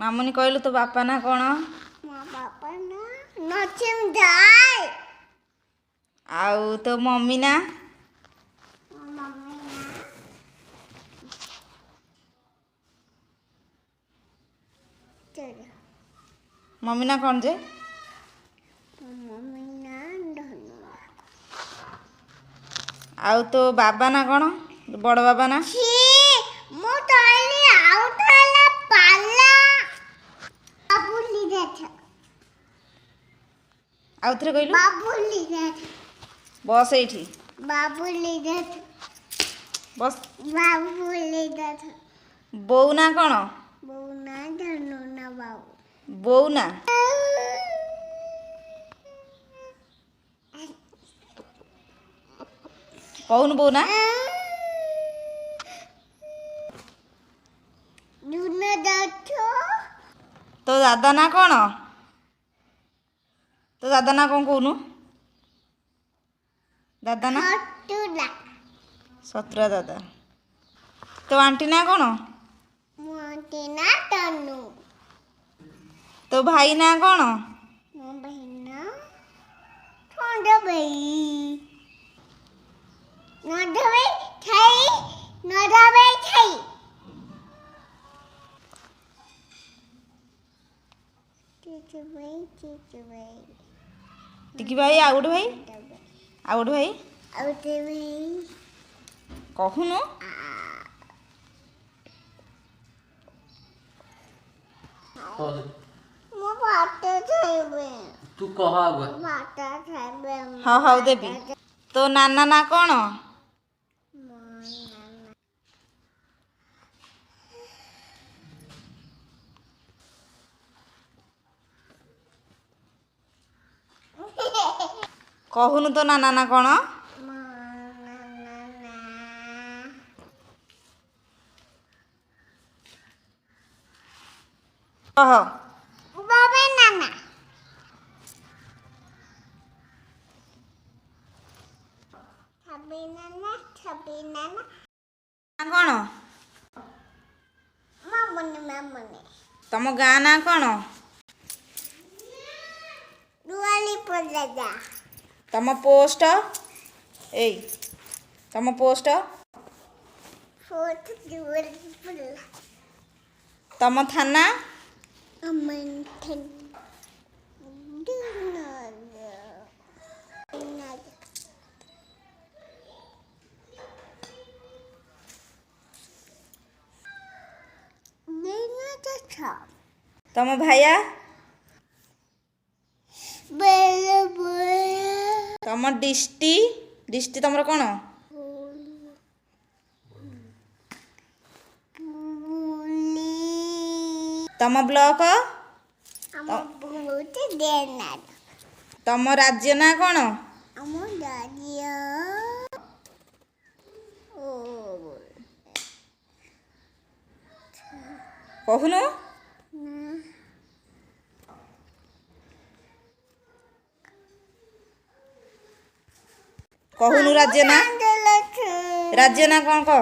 ମାମୁନି କହିଲୁ ତୋ ବାପା ନା କ'ଣ? ମୋ ବାପା ନା ନଚିମ ଦାଇ। ଆଉ ତୋ ମମି ନା? ମୋ ମମି ନା ଚୋର। ମମି ନା କ'ଣ ଯେ? ମୋ ମମି ନା ଧନୁ। ଆଉ ତୋ ବାବା ନା କ'ଣ? ବଡ଼ ବାବା ନା? ମୁଁ ତଇଲି ଆଉ ତାଲା ପାଲା ବାବୁଲି ଦେଖ। ଆଉ ଥରେ କହିଲୁ? ବାବୁଲି ଦେଖ। ବସ ଏଇଠି। ବାବୁଲି ଦେଖ। ବସ। ବାବୁଲି ଦେଖ। ବୋଉ ନା କ'ଣ? ବୋଉ ନା ଧନୁ ନା ବାବୁ। ବୋଉ ନା? କହୁନୁ ବୋଉ ନା? ତୋ ଦାଦା ନା କ'ଣ? ତୋ ଦାଦା ନା କ'ଣ କହୁନୁ? ଦାଦା ନା? ସତୁରା ଦାଦା। ତୋ ଆଣ୍ଟି ନା କ'ଣ? ମୋ ଆଣ୍ଟି ନା ତନୁ। ତୋ ଭାଇ ନା କ'ଣ? ମୋ ଭାଇ ନା ଥଣ୍ଡା ଭାଇ। ନଦା ଭାଇ ଥାଇ। ନଦା ଭାଇ ଥାଇ। ଚିଚୁ ଭାଇ ଚିଚୁ ଭାଇ। ଟିକି ଭାଇ ଆଉ ଗୋଟେ ଭାଇ? ଆଉ ଗୋଟେ ଭାଇ? ଆଉ ଗୋଟେ ଭାଇ। କହୁନୁ? ମୋ ଭାତ ଖାଇବେ। ତୁ କହ ଆଗୁଆ। ଭାତ ଖାଇବେ। ହଉ ହଉ ଦେବି। ତୋ ନାନା ନା କ'ଣ? ମୋ ନାନା। କହୁନୁ ତୋ ନାନା ନା କ'ଣ? ମୋ ନାନା ନା କହ। ବାବା ନାନା। ଛବି ନାନା ଛବି ନାନା। ନା କ'ଣ? ମାମୁନି ମାମୁନି। ତମ ଗାଁ ନା କ'ଣ? ଦୁଆଲି ପଦାଦା। ତମ ପୋଷ୍ଟ? ଏଇ ତମ ପୋଷ୍ଟ? ଫୋଟ ଦୁଆଲି ପଦାଦା। ତମ ଥାନା? ଆମନ୍ଥନ। ତମ ଭାଇଆ? ତମ ଡିଷ୍ଟି ତମର କ'ଣ? ତମ ବ୍ଲକ? ତମ ରାଜ୍ୟ ନା କ'ଣ? ଆମ ରାଜ୍ୟ କହୁନୁ? କହୁନୁ ରାଜ୍ୟ ନା? ରାଜ୍ୟ ନା କ'ଣ କହ?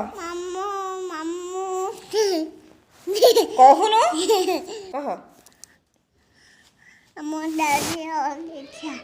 କହୁନୁ? କହ। ଆମ ରାଜ୍ୟ ଦେଖିଆ।